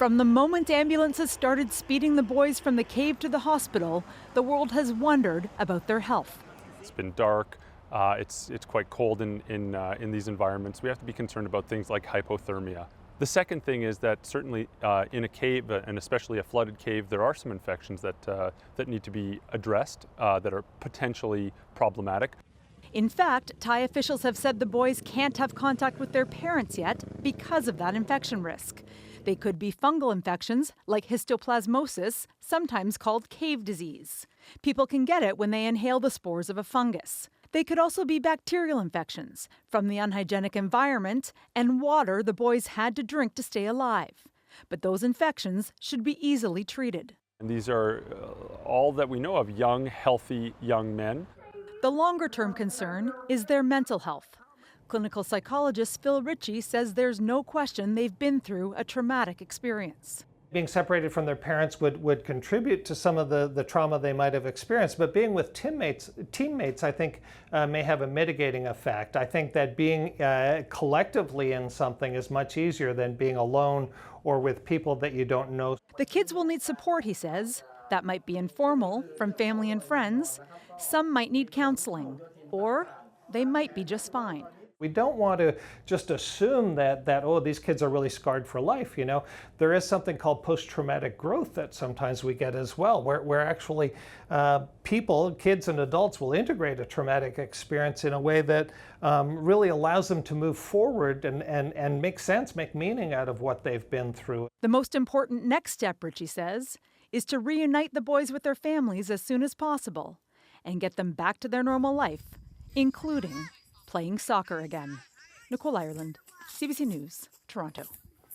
From the moment ambulances started speeding the boys from the cave to the hospital, the world has wondered about their health. It's been dark. It's quite cold in these environments. We have to be concerned about things like hypothermia. The second thing is that certainly in a cave, and especially a flooded cave, there are some infections that need to be addressed that are potentially problematic. In fact, Thai officials have said the boys can't have contact with their parents yet because of that infection risk. They could be fungal infections like histoplasmosis, sometimes called cave disease. People can get it when they inhale the spores of a fungus. They could also be bacterial infections from the unhygienic environment and water the boys had to drink to stay alive. But those infections should be easily treated. And these are all that we know of young, healthy young men. The longer-term concern is their mental health. Clinical psychologist Phil Ritchie says there's no question they've been through a traumatic experience. Being separated from their parents would contribute to some of the trauma they might have experienced, but being with teammates I think may have a mitigating effect. I think that being collectively in something is much easier than being alone or with people that you don't know. The kids will need support, he says. That might be informal, from family and friends. Some might need counseling, or they might be just fine. We don't want to just assume that oh, these kids are really scarred for life. You know, there is something called post-traumatic growth that sometimes we get as well, where actually kids and adults will integrate a traumatic experience in a way that really allows them to move forward and make sense, make meaning out of what they've been through. The most important next step, Ritchie says, is to reunite the boys with their families as soon as possible and get them back to their normal life, including playing soccer again. Nicole Ireland, CBC News, Toronto.